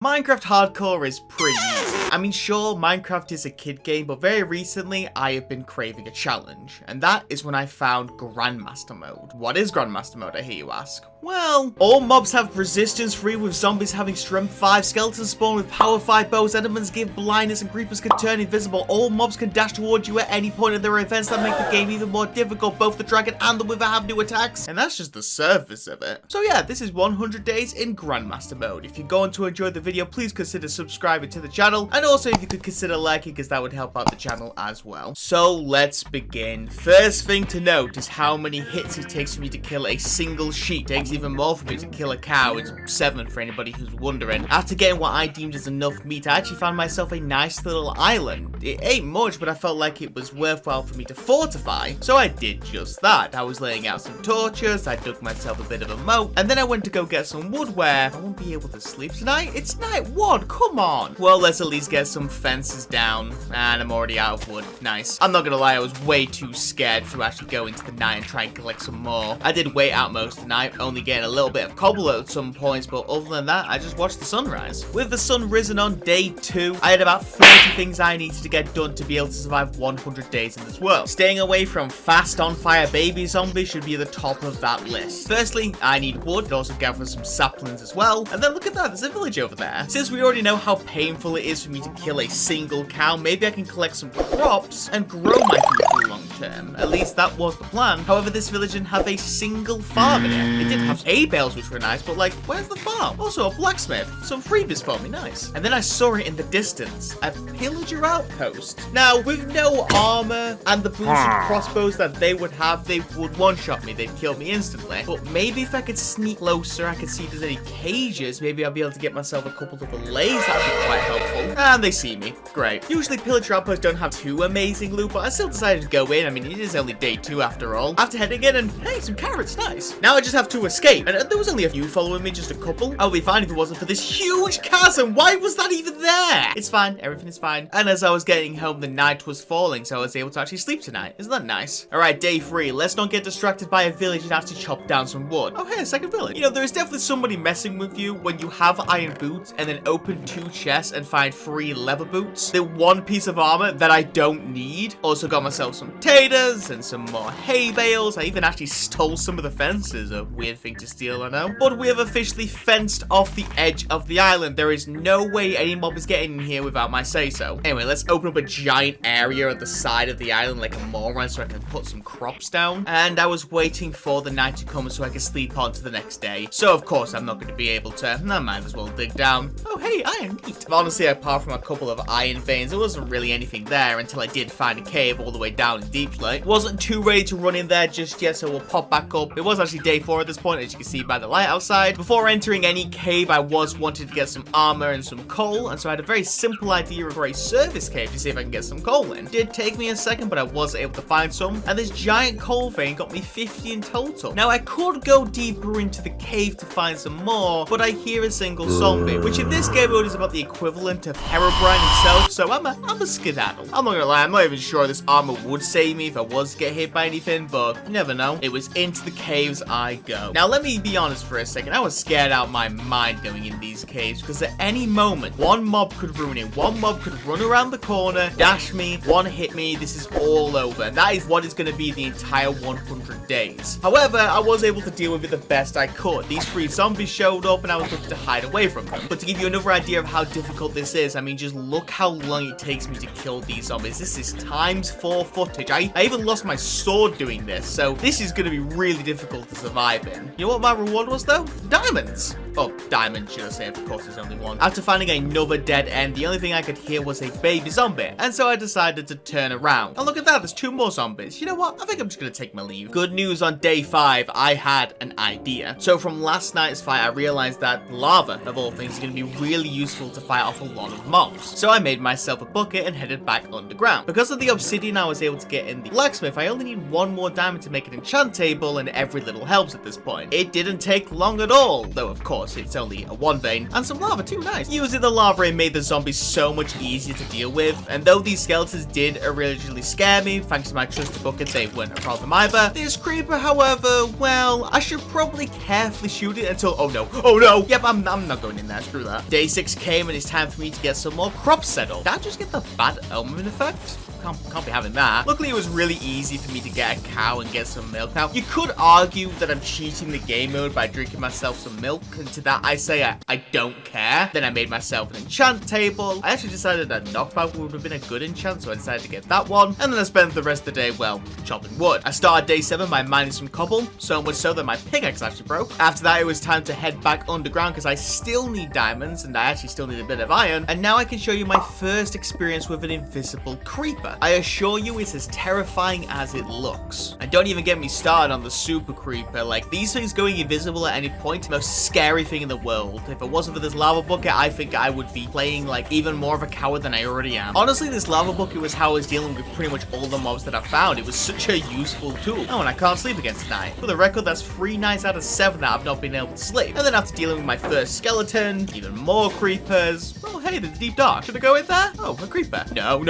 Minecraft Hardcore is pretty easy. I mean, sure, Minecraft is a kid game, but very recently, I have been craving a challenge. And that is when I found Grandmaster Mode. What is Grandmaster Mode, I hear you ask? Well, all mobs have resistance 3 with zombies having strength 5, skeletons spawn with power 5 bows, endermans give blindness, and creepers can turn invisible. All mobs can dash towards you at any point, and there are events that make the game even more difficult. Both the dragon and the wither have new attacks. And that's just the surface of it. So yeah, this is 100 days in Grandmaster Mode. If you're going to enjoy the video, please consider subscribing to the channel, and also if you could consider liking, because that would help out the channel as well. So let's begin. First thing to note is how many hits it takes for me to kill a single sheep. It takes even more for me to kill a cow. It's 7 for anybody who's wondering. After getting what I deemed as enough meat, I actually found myself a nice little island. It ain't much, but I felt like it was worthwhile for me to fortify, so I did just that. I was laying out some torches, I dug myself a bit of a moat, and then I went to go get some wood where I won't be able to sleep tonight. It's night 1, come on. Well, let's at least get some fences down, and I'm already out of wood. Nice. I'm not gonna lie, I was way too scared to actually go into the night and try and collect some more. I did wait out most of the night, only getting a little bit of cobble at some points, but other than that, I just watched the sunrise. With the sun risen on day 2, I had about 30 things I needed to get done to be able to survive 100 days in this world. Staying away from fast on fire baby zombies should be at the top of that list. Firstly, I need wood, and also gather some saplings as well. And then look at that, there's a village over there. Since we already know how painful it is for me to kill a single cow, maybe I can collect some crops and grow my food for the long term. At least that was the plan. However, this village didn't have a single farm in it. It did have hay bales, which were nice, but like, where's the farm? Also a blacksmith, some freebies for me, nice. And then I saw it in the distance, a pillager outpost. Now, with no armor and the boots and crossbows that they would have, they would one-shot me, they'd kill me instantly. But maybe if I could sneak closer, I could see if there's any cages, maybe I'll be able to get myself a couple of allays, that'd be quite helpful. And they see me, great. Usually pillager outposts don't have too amazing loot, but I still decided to go in. I mean, it is only day 2 after all. After heading in and, hey, some carrots, nice. Now I just have to escape, and there was only a few following me, just a couple. I'll be fine if it wasn't for this huge chasm. Why was that even there? It's fine, everything is fine. And as I was getting home, the night was falling, so I was able to actually sleep tonight. Isn't that nice? Alright, day 3. Let's not get distracted by a village and actually chop down some wood. Oh, hey, a second village. You know, there is definitely somebody messing with you when you have iron boots and then open 2 chests and find 3 leather boots. The 1 piece of armor that I don't need. Also got myself some potatoes and some more hay bales. I even actually stole some of the fences. A weird thing to steal, I know. But we have officially fenced off the edge of the island. There is no way any mob is getting in here without my say-so. Anyway, let's open up a giant area at the side of the island like a moron so I can put some crops down. And I was waiting for the night to come so I could sleep on to the next day. So, of course, I'm not going to be able to. I might as well dig down. Oh, hey, iron, neat. Honestly, apart from a couple of iron veins, there wasn't really anything there until I did find a cave all the way down in Deep Slate. Wasn't too ready to run in there just yet, so we'll pop back up. It was actually day 4 at this point, as you can see by the light outside. Before entering any cave, I was wanting to get some armor and some coal, and so I had a very simple idea for a service cave to see if I can get some coal in. It did take me a second, but I was able to find some, and this giant coal vein got me 50 in total. Now, I could go deeper into the cave to find some more, but I hear a single zombie, which in this game mode is about the equivalent of Herobrine himself, so I'm a skedaddle. I'm not gonna lie, I'm not even sure this armor would save me if I was to get hit by anything, but you never know. It was into the caves I go. Now, let me be honest for a second. I was scared out of my mind going in these caves, because at any moment, one mob could ruin it. One mob could run around the corner, dash me, one hit me. This is all over. That is what is going to be the entire 100 days. However, I was able to deal with it the best I could. These 3 zombies showed up, and I was looking to hide away from them. But to give you another idea of how difficult this is, I mean, just look how long it takes me to kill these zombies. This is ×4 footage. I even lost my sword doing this, so this is going to be really difficult to survive in. You know what my reward was, though? Diamonds! Oh, diamond, should I say, of course there's only one. After finding another dead end, the only thing I could hear was a baby zombie, and so I decided to turn around. And look at that, there's 2 more zombies. You know what? I think I'm just gonna take my leave. Good news on day 5, I had an idea. So from last night's fight, I realized that lava, of all things, is gonna be really useful to fight off a lot of mobs. So I made myself a bucket and headed back underground. Because of the obsidian I was able to get in the blacksmith, I only need 1 more diamond to make an enchant table, and every little helps at this point. It didn't take long at all, though of course course, it's only a 1 vein, and some lava too, nice. Using the lava, it made the zombies so much easier to deal with, and though these skeletons did originally scare me, thanks to my trusty bucket, they weren't a problem either. This creeper, however, well, I should probably carefully shoot it until, oh no, yep, I'm not going in there, screw that. Day 6 came, and it's time for me to get some more crops settled. Did I just get the bad omen effect? Can't be having that. Luckily, it was really easy for me to get a cow and get some milk. Now, you could argue that I'm cheating the game mode by drinking myself some milk, and to that I say I don't care. Then I made myself an enchant table. I actually decided that knockback would have been a good enchant, so I decided to get that one. And then I spent the rest of the day, well, chopping wood. I started day 7 by mining some cobble, so much so that my pickaxe actually broke. After that, it was time to head back underground because I still need diamonds, and I actually still need a bit of iron. And now I can show you my first experience with an invisible creeper. I assure you it's as terrifying as it looks. And don't even get me started on the super creeper. Like, these things going invisible at any point, the most scary thing in the world. If it wasn't for this lava bucket, I think I would be playing like even more of a coward than I already am. Honestly, this lava bucket was how I was dealing with pretty much all the mobs that I found. It was such a useful tool. Oh, and I can't sleep again tonight. For the record, that's 3 nights out of 7 that I've not been able to sleep. And then after dealing with my first skeleton, even more creepers. Oh, hey, there's deep dark. Should I go in there? Oh, a creeper. No.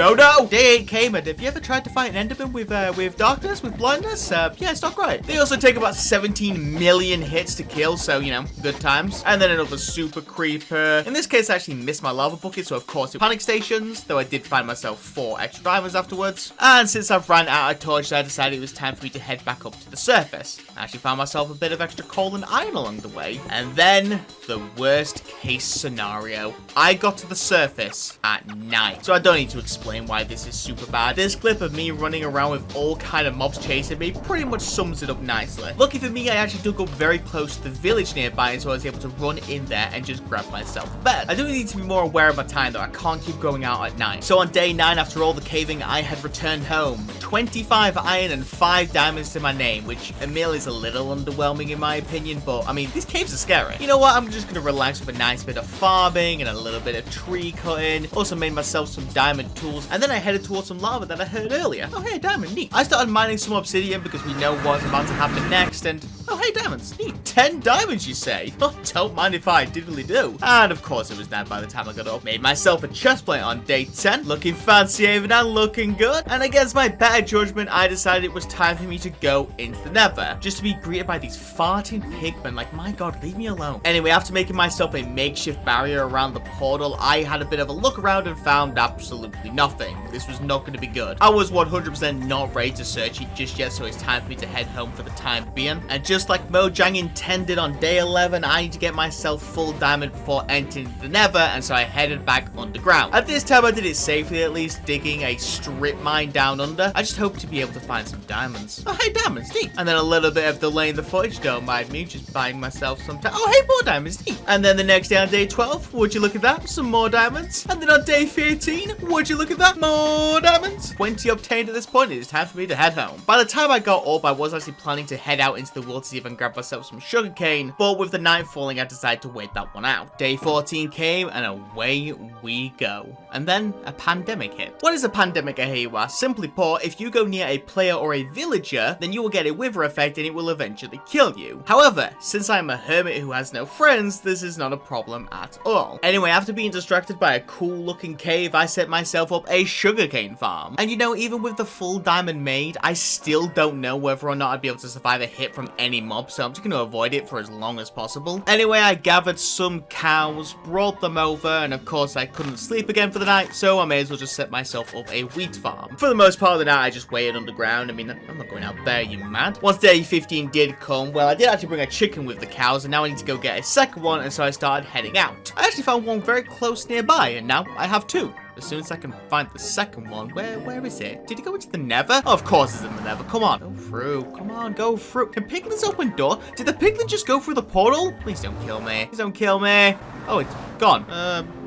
Day 8 came, and have you ever tried to fight an enderman with darkness, with blindness? Yeah, it's not great. They also take about 17 million hits to kill, so, you know, good times. And then another super creeper. In this case, I actually missed my lava bucket, so of course it panic stations, though I did find myself 4 extra diamonds afterwards. And since I've ran out of torches, I decided it was time for me to head back up to the surface. I actually found myself a bit of extra coal and iron along the way. And then, the worst case scenario. I got to the surface at night. So I don't need to explain why this is super bad. This clip of me running around with all kind of mobs chasing me pretty much sums it up nicely. Lucky for me, I actually dug up very close to the village nearby, and so I was able to run in there and just grab myself a bed. I do need to be more aware of my time though. I can't keep going out at night. So on day 9, after all the caving, I had returned home. 25 iron and 5 diamonds to my name, which a meal is a little underwhelming in my opinion, but I mean, these caves are scary. You know what? I'm just gonna relax with a nice bit of farming and a little bit of tree cutting. Also made myself some diamond tools, and then I headed towards some lava that I heard earlier. Oh, hey, diamond, neat. I started mining some obsidian because we know what's about to happen next, and oh, hey, diamonds, neat. 10 diamonds, you say? Oh, don't mind if I diddly do. And of course, it was dead by the time I got up. Made myself a chestplate on day 10, looking fancy, Havenhand, looking good. And against my better judgment, I decided it was time for me to go into the nether, just to be greeted by these farting pigmen. Like, my god, leave me alone. Anyway, after making myself a makeshift barrier around the portal, I had a bit of a look around and found absolutely nothing. This was not going to be good. I was 100% not ready to search it just yet, so it's time for me to head home for the time being. And just like Mojang intended on day 11, I need to get myself full diamond before entering the nether, and so I headed back underground. At this time, I did it safely, at least, digging a strip mine down under. I just hope to be able to find some diamonds. Oh, hey, diamonds, neat. And then a little bit of delay in the footage, don't mind me, just buying myself some time. Oh, hey, more diamonds, neat. And then the next day on day 12, would you look at that? Some more diamonds. And then on day 13, would you look at that? More diamonds. 20 obtained at this point. It is time for me to head home. By the time I got up, I was actually planning to head out into the woods to see if I can grab myself some sugarcane, but with the night falling, I decided to wait that one out. Day 14 came, and away we go. And then a pandemic hit. What is a pandemic, I hear you ask? Simply put, if you go near a player or a villager, then you will get a wither effect and it will eventually kill you. However, since I'm a hermit who has no friends, this is not a problem at all. Anyway, after being distracted by a cool looking cave, I set myself up a sugarcane farm. And you know, even with the full diamond made, I still don't know whether or not I'd be able to survive a hit from any mob, so I'm just going to avoid it for as long as possible. Anyway, I gathered some cows, brought them over, and of course I couldn't sleep again for the night, so I may as well just set myself up a wheat farm. For the most part of the night, I just waited underground. I mean, I'm not going out there, you mad? Once day 15 did come, well, I did actually bring a chicken with the cows, and now I need to go get a second one, and so I started heading out. I actually found one very close nearby, and now I have 2. As soon as I can find the second one, where is it? Did it go into the nether? Oh, of course it's in the nether. Come on. Go through. Come on, go through. Can piglins open door? Did the piglin just go through the portal? Please don't kill me. Please don't kill me. Oh, it's gone.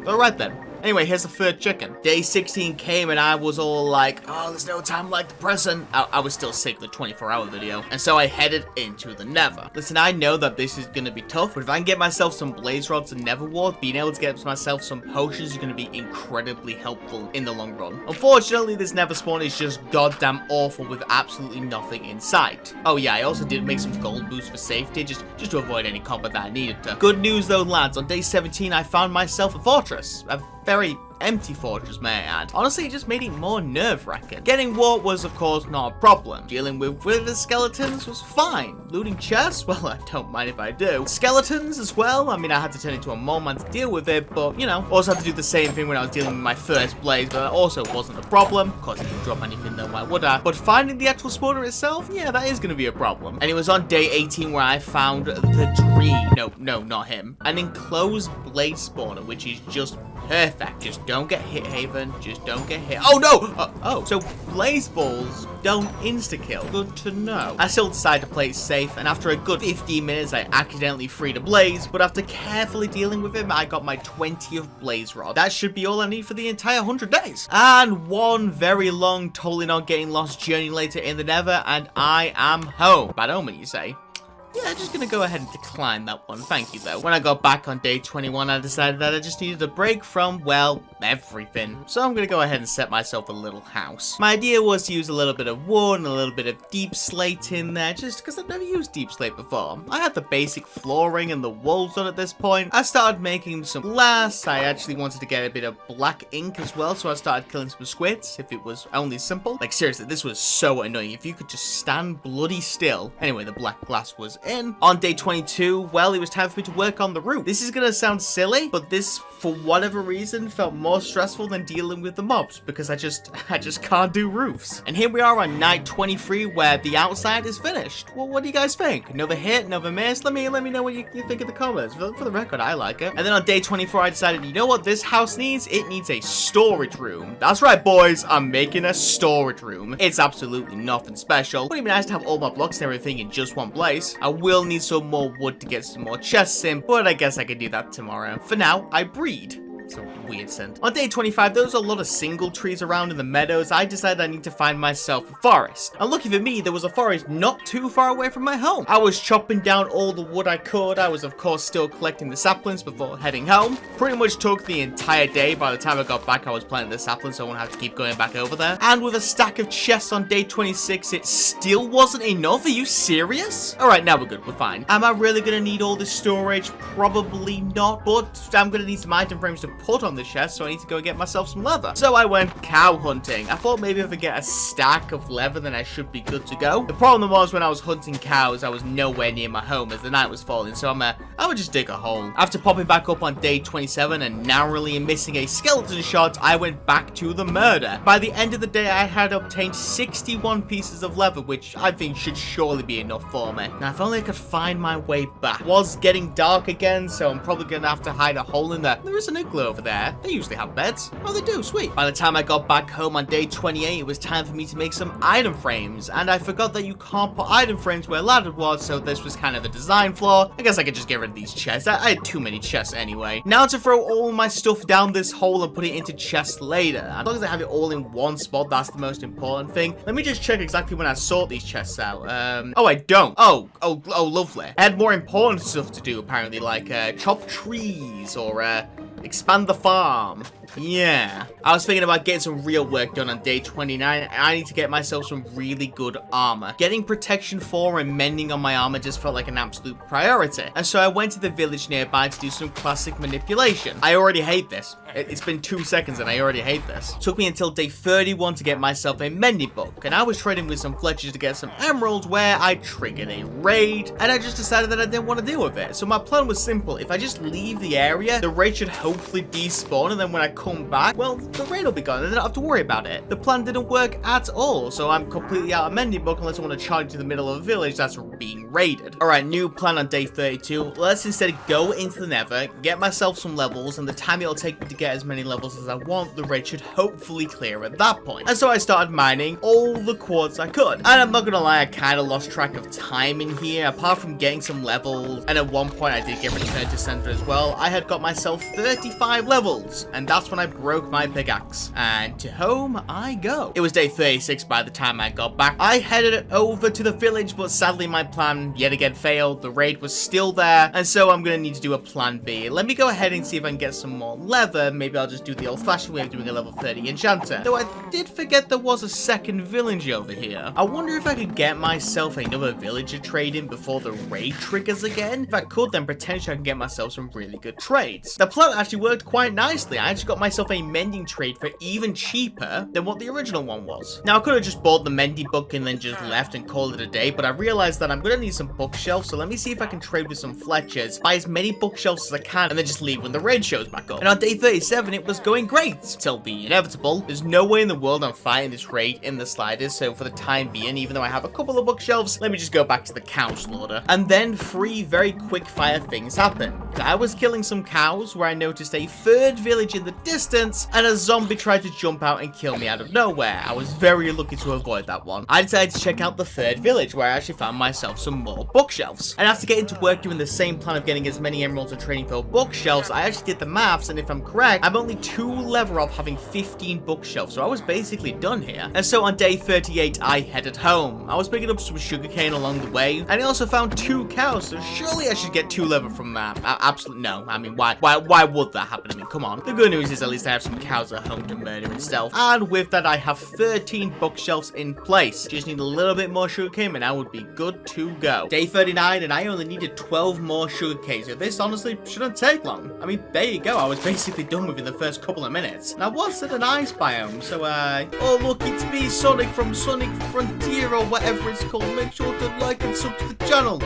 Alright then. Anyway, here's the third chicken. Day 16 came and I was all like, oh, there's no time like the present. I was still sick of the 24-hour video. And so I headed into the nether. Listen, I know that this is going to be tough, but if I can get myself some blaze rods and nether wart, being able to get myself some potions is going to be incredibly helpful in the long run. Unfortunately, this nether spawn is just goddamn awful with absolutely nothing in sight. Oh yeah, I also did make some gold boosts for safety, just to avoid any combat that I needed to. Good news though, lads, on day 17 I found myself a fortress. A very empty fortress, may I add. Honestly, it just made it more nerve-wracking. Getting warp was, of course, not a problem. Dealing with the skeletons was fine. Looting chests? Well, I don't mind if I do. Skeletons as well? I mean, I had to turn into a mole man to deal with it, but, you know, also had to do the same thing when I was dealing with my first blaze, but that also wasn't a problem. Of course, I didn't drop anything, though, why would I? But finding the actual spawner itself? Yeah, that is going to be a problem. And it was on day 18 where I found the dream. No, not him. An enclosed blaze spawner, which is just perfect. Just don't get hit, Haven. Just don't get hit. Oh, no! So blaze balls don't insta-kill. Good to know. I still decided to play it safe, and after a good 15 minutes, I accidentally freed a blaze, but after carefully dealing with him, I got my 20th blaze rod. That should be all I need for the entire 100 days. And one very long, totally not getting lost journey later in the nether, and I am home. Bad omen, you say? Yeah, I'm just gonna go ahead and decline that one. Thank you, though. When I got back on day 21, I decided that I just needed a break from, well, everything. So I'm gonna go ahead and set myself a little house. My idea was to use a little bit of wood and a little bit of deep slate in there, just because I've never used deep slate before. I had the basic flooring and the walls on at this point. I started making some glass. I actually wanted to get a bit of black ink as well, so I started killing some squids, if it was only simple. Like, seriously, this was so annoying. If you could just stand bloody still. Anyway, the black glass was in. On day 22, well, it was time for me to work on the roof. This is gonna sound silly, but this, for whatever reason, felt more stressful than dealing with the mobs, because I just can't do roofs. And here we are on night 23, where the outside is finished. Well, what do you guys think? Another hit, another miss? Let me know what you think in the comments. For the record, I like it. And then on day 24, I decided, you know what this house needs? It needs a storage room. That's right, boys. I'm making a storage room. It's absolutely nothing special. Wouldn't it be nice to have all my blocks and everything in just one place? I will need some more wood to get some more chests in, but I guess I could do that tomorrow. For now, I breed. It's a weird scent. On day 25, there was a lot of single trees around in the meadows. I decided I need to find myself a forest. And lucky for me, there was a forest not too far away from my home. I was chopping down all the wood I could. I was, of course, still collecting the saplings before heading home. Pretty much took the entire day. By the time I got back, I was planting the saplings, so I won't have to keep going back over there. And with a stack of chests on day 26, it still wasn't enough. Are you serious? All right, now we're good. We're fine. Am I really going to need all this storage? Probably not, but I'm going to need some item frames to put on the chest, so I need to go get myself some leather. So I went cow hunting. I thought maybe if I get a stack of leather, then I should be good to go. The problem was when I was hunting cows, I was nowhere near my home as the night was falling, so I would just dig a hole. After popping back up on day 27 and narrowly missing a skeleton shot, I went back to the murder. By the end of the day, I had obtained 61 pieces of leather, which I think should surely be enough for me. Now, if only I could find my way back. It was getting dark again, so I'm probably gonna have to hide a hole in there. There is an igloo over there. They usually have beds. Oh, they do. Sweet. By the time I got back home on day 28, it was time for me to make some item frames. And I forgot that you can't put item frames where ladder was, so this was kind of a design flaw. I guess I could just get rid of these chests. I had too many chests anyway. Now to throw all my stuff down this hole and put it into chests later. As long as I have it all in one spot, that's the most important thing. Let me just check exactly when I sort these chests out. Oh, I don't. Oh, lovely. I had more important stuff to do, apparently, like chop trees or expand the farm. Yeah. I was thinking about getting some real work done on day 29. I need to get myself some really good armor. Getting protection 4 and mending on my armor just felt like an absolute priority. And so I went to the village nearby to do some classic manipulation. I already hate this. It's been 2 seconds and I already hate this. Took me until day 31 to get myself a mending book. And I was trading with some Fletchers to get some emeralds where I triggered a raid. And I just decided that I didn't want to deal with it. So my plan was simple. If I just leave the area, the raid should hopefully despawn. And then when I come back, well, the raid will be gone and I don't have to worry about it. The plan didn't work at all. So I'm completely out of mending book unless I want to charge to the middle of a village that's being raided. Alright, new plan on day 32. Let's instead go into the nether, get myself some levels, and the time it'll take me to get as many levels as I want, the raid should hopefully clear at that point. And so I started mining all the quartz I could. And I'm not gonna lie, I kind of lost track of time in here, apart from getting some levels, and at one point I did get returned to center as well. I had got myself 30 35 levels, and that's when I broke my pickaxe. And to home I go. It was day 36 by the time I got back. I headed over to the village, but sadly my plan yet again failed. The raid was still there, and so I'm gonna need to do a plan B. Let me go ahead and see if I can get some more leather. Maybe I'll just do the old-fashioned way of doing a level 30 enchanter. Though I did forget there was a second village over here. I wonder if I could get myself another villager trade in before the raid triggers again. If I could, then potentially I can get myself some really good trades. The plan actually worked quite nicely. I actually got myself a mending trade for even cheaper than what the original one was. Now I could have just bought the mending book and then just left and called it a day, but I realized that I'm gonna need some bookshelves, so let me see if I can trade with some Fletchers, buy as many bookshelves as I can, and then just leave when the raid shows back up. And on day 37 it was going great, till the inevitable. There's no way in the world I'm fighting this raid in the sliders, so for the time being, even though I have a couple of bookshelves, let me just go back to the cow slaughter. And then 3 very quick fire things happened. I was killing some cows where I noticed a third village in the distance, and a zombie tried to jump out and kill me out of nowhere. I was very lucky to avoid that one. I decided to check out the third village where I actually found myself some more bookshelves. And after getting to work doing the same plan of getting as many emeralds and trading for bookshelves, I actually did the maths, and if I'm correct, I'm only 2 level off having 15 bookshelves, so I was basically done here. And so on day 38, I headed home. I was picking up some sugarcane along the way, and I also found 2 cows, so surely I should get 2 level from that. Absolutely no. I mean, why would that happen? I mean, come on. The good news is at least I have some cows at home to murder and stealth. And with that, I have 13 bookshelves in place. Just need a little bit more sugarcane and I would be good to go. Day 39 and I only needed 12 more sugarcane, so this honestly shouldn't take long. I mean, there you go. I was basically done within the first couple of minutes. And I was at an ice biome, so oh look, it's me, Sonic from Sonic Frontier or whatever it's called. Make sure to like and sub to the channel.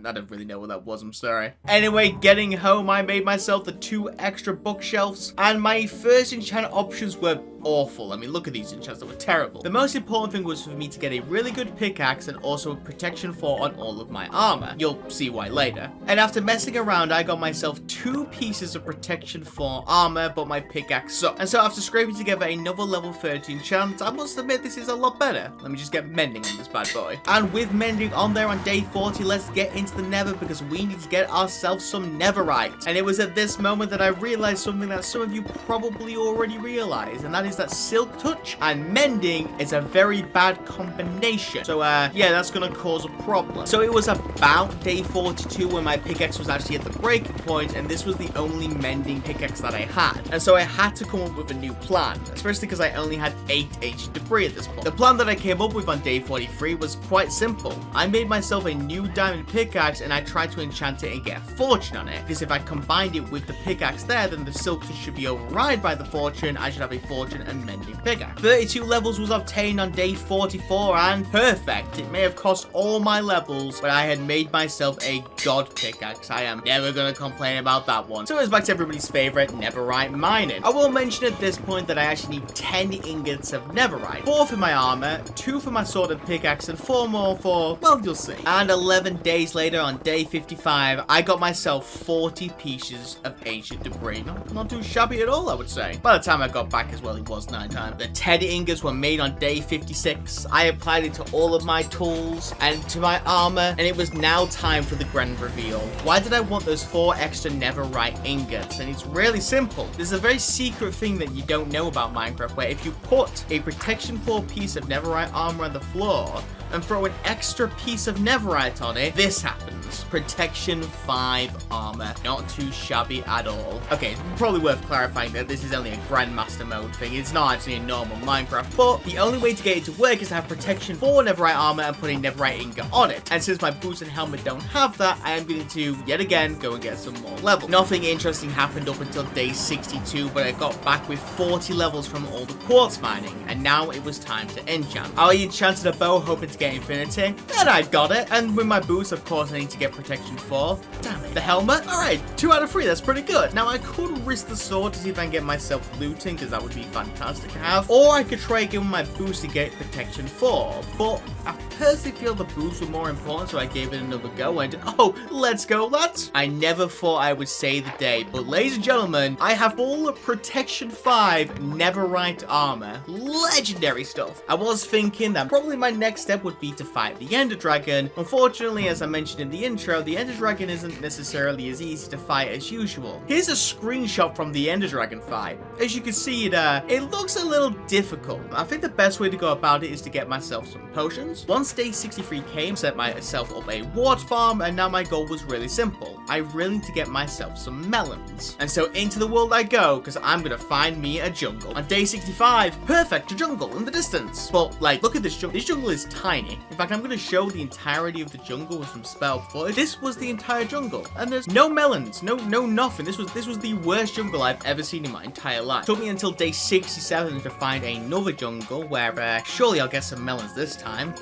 I don't really know what that was, I'm sorry. Anyway, getting home, I made myself the 2 extra bookshelves, and my first enchant options were awful. I mean, look at these enchants, they were terrible. The most important thing was for me to get a really good pickaxe and also a protection 4 on all of my armor. You'll see why later. And after messing around, I got myself 2 pieces of protection 4 armor, but my pickaxe sucked. And so after scraping together another level 30 enchant, I must admit this is a lot better. Let me just get mending on this bad boy. And with mending on there on day 40, let's get into the nether because we need to get ourselves some netherite. And it was at this moment that I realized something that some of you probably already realized, and that is that silk touch and mending is a very bad combination. So yeah, that's gonna cause a problem. So it was about day 42 when my pickaxe was actually at the breaking point, and this was the only mending pickaxe that I had. And so I had to come up with a new plan, especially because I only had 8 ancient debris at this point. The plan that I came up with on day 43 was quite simple. I made myself a new diamond pickaxe and I tried to enchant it and get a fortune on it, because if I combined it with the pickaxe there, then the silk touch should be override by the fortune. I should have a fortune and mending pickaxe. 32 levels was obtained on day 44 and perfect. It may have cost all my levels, but I had made myself a god pickaxe. I am never gonna complain about that one. So it's back to everybody's favorite netherite mining. I will mention at this point that I actually need 10 ingots of netherite, 4 for my armor, 2 for my sword and pickaxe, and 4 more for, well, you'll see. And 11 days later on day 55, I got myself 40 pieces of ancient debris. Not too shabby at all, I would say. By the time I got back as well, it was nighttime. The 10 ingots were made on day 56. I applied it to all of my tools and to my armor, and it was now time for the grand reveal. Why did I want those 4 extra netherite ingots? And it's really simple. There's a very secret thing that you don't know about Minecraft, where if you put a protection 4 piece of netherite armor on the floor and throw an extra piece of netherite on it, this happens. Protection 5 armor. Not too shabby at all. Okay, it's probably worth clarifying that this is only a Grandmaster Mode thing. It's not actually a normal Minecraft, but the only way to get it to work is to have protection 4 netherite armor and put a netherite ingot on it. And since my boots and helmet don't have that, I am going to, yet again, go and get some more levels. Nothing interesting happened up until day 62, but I got back with 40 levels from all the quartz mining, and now it was time to enchant. I enchanted a bow hoping to get infinity, and I got it. And with my boots, of course, I need to get protection 4. Damn it. The helmet? Alright, 2 out of 3, that's pretty good. Now, I could risk the sword to see if I can get myself looting, because that would be fantastic to have. Or I could try giving my boots to get protection 4, but I personally feel the boots were more important, so I gave it another go, and oh, let's go, lads. I never thought I would say the day, but ladies and gentlemen, I have full protection 5 netherite armor. Legendary stuff. I was thinking that probably my next step would would be to fight the Ender Dragon. Unfortunately, as I mentioned in the intro, the Ender Dragon isn't necessarily as easy to fight as usual. Here's a screenshot from the Ender Dragon fight. As you can see, it looks a little difficult. I think the best way to go about it is to get myself some potions. Once day 63 came, set myself up a wart farm, and now my goal was really simple. I really need to get myself some melons. And so into the world I go, because I'm gonna find me a jungle. On day 65, perfect, a jungle in the distance. But like, look at this jungle. This jungle is tiny. In fact, I'm gonna show the entirety of the jungle with some spell footage. This was the entire jungle, and there's no melons, no nothing. This was the worst jungle I've ever seen in my entire life. Took me until day 67 to find another jungle where surely I'll get some melons this time.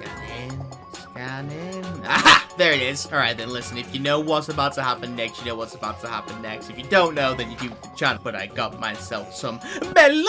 Scan in. Aha! There it is. Alright then, listen, if you know what's about to happen next, you know what's about to happen next. If you don't know, then you do the chat. But I got myself some melons!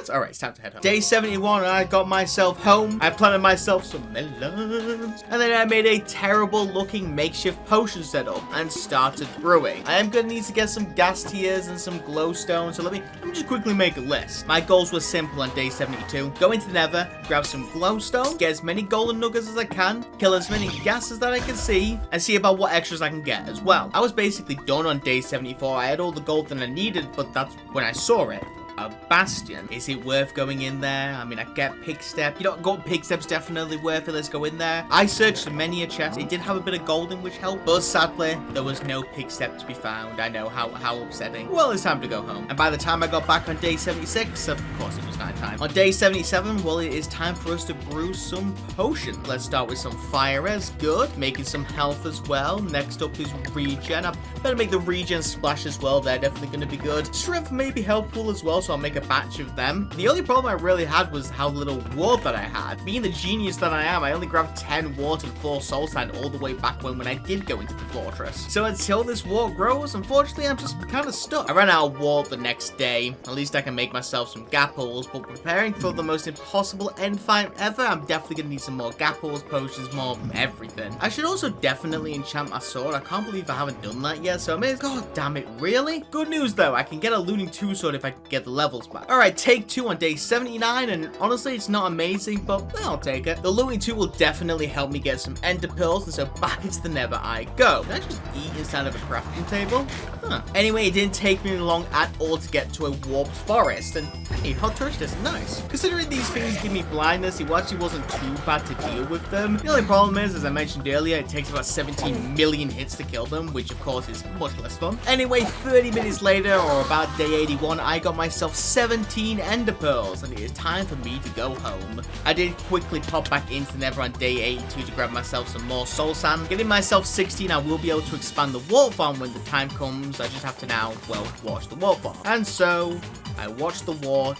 Alright, it's time to head home. Day 71, I got myself home. I planted myself some melons. And then I made a terrible looking makeshift potion setup and started brewing. I am gonna need to get some gas tiers and some glowstone. So let me just quickly make a list. My goals were simple on day 72. Go into the nether, grab some glowstone, get as many golden nuggets as I can, kill as many gases that I can see, and see about what extras I can get as well. I was basically done on day 74. I had all the gold that I needed, but that's when I saw it. A bastion. Is it worth going in there? I mean, I get pig step. You know, gold pig step's definitely worth it. Let's go in there. I searched many a chest. It did have a bit of gold in which helped, but sadly, there was no pig step to be found. I know how upsetting. Well, it's time to go home. And by the time I got back on day 76, of course, it was night time. On day 77, well, it is time for us to brew some potions. Let's start with some fire res. Good. Making some health as well. Next up is regen. I better make the regen splash as well. They're definitely going to be good. Strength may be helpful as well, so I'll make a batch of them. The only problem I really had was how little wart that I had. Being the genius that I am, I only grabbed 10 wart and 4 soul sand all the way back when I did go into the fortress. So until this wart grows, unfortunately, I'm just kind of stuck. I ran out of wart the next day. At least I can make myself some gapples, but preparing for the most impossible end fight ever, I'm definitely going to need some more gapples, potions, more everything. I should also definitely enchant my sword. I can't believe I haven't done that yet, so I mean, god damn it, really? Good news though, I can get a looting 2 sword if I can get the levels back. Alright, take 2 on day 79, and honestly, it's not amazing, but well, I'll take it. The looting 2 will definitely help me get some ender pearls, and so back into the nether I go. Can I just eat inside of a crafting table? Huh. Anyway, it didn't take me long at all to get to a warped forest, and hey, hot tourist is nice. Considering these things give me blindness, it actually wasn't too bad to deal with them. The only problem is, as I mentioned earlier, it takes about 17 million hits to kill them, which of course is much less fun. Anyway, 30 minutes later, or about day 81, I got myself 17 ender pearls, and it is time for me to go home. I did quickly pop back into the nether on day 82 to grab myself some more soul sand. Getting myself 16, I will be able to expand the wart farm when the time comes. I just have to now, well, watch the wart farm. And so, I watched the wart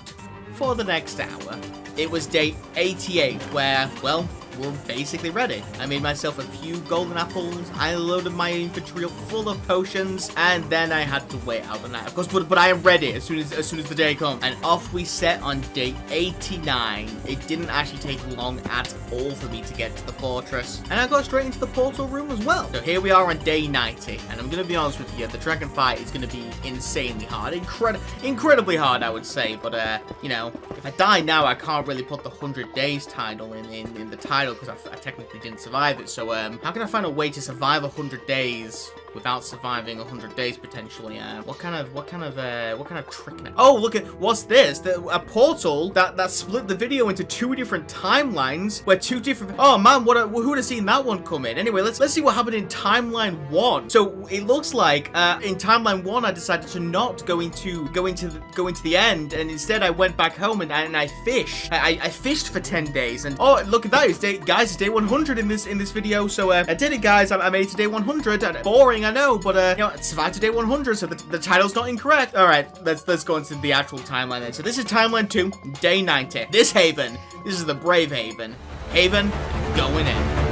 for the next hour. It was day 88 where, well, we're basically ready. I made myself a few golden apples, I loaded my inventory up full of potions, and then I had to wait out the night, of course, but I am ready as soon as the day comes. And off we set on day 89. It didn't actually take long at all for me to get to the fortress, and I got straight into the portal room as well. So here we are on day 90, and I'm gonna be honest with you, the dragon fight is gonna be insanely hard, incredibly hard, I would say. But you know, if I die now, I can't really put the 100 days title in the title, because I technically didn't survive it. So how can I find a way to survive 100 days without surviving 100 days potentially? What kind of trick now? Oh, look at what's this? A portal that split the video into 2 different timelines, where 2 different. Oh man, who would have seen that one come in? Anyway, let's see what happened in timeline 1. So it looks like in timeline 1, I decided to not go into the end, and instead I went back home and I fished. I fished for 10 days, and oh, look at that! It's day 100 in this video. So I did it, guys. I made it to day 100. And boring, I know, but you know, survived to day 100, so the title's not incorrect. All right, let's go into the actual timeline then. So this is timeline 2, day 90. This Haven, this is the Brave Haven. Haven, going in.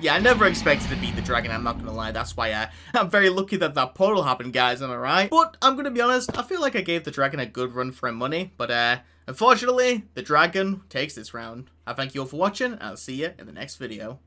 Yeah, I never expected to beat the dragon, I'm not gonna lie. That's why I'm very lucky that that portal happened, guys, am I right? But I'm gonna be honest, I feel like I gave the dragon a good run for money, but unfortunately, the dragon takes this round. I thank you all for watching, and I'll see you in the next video.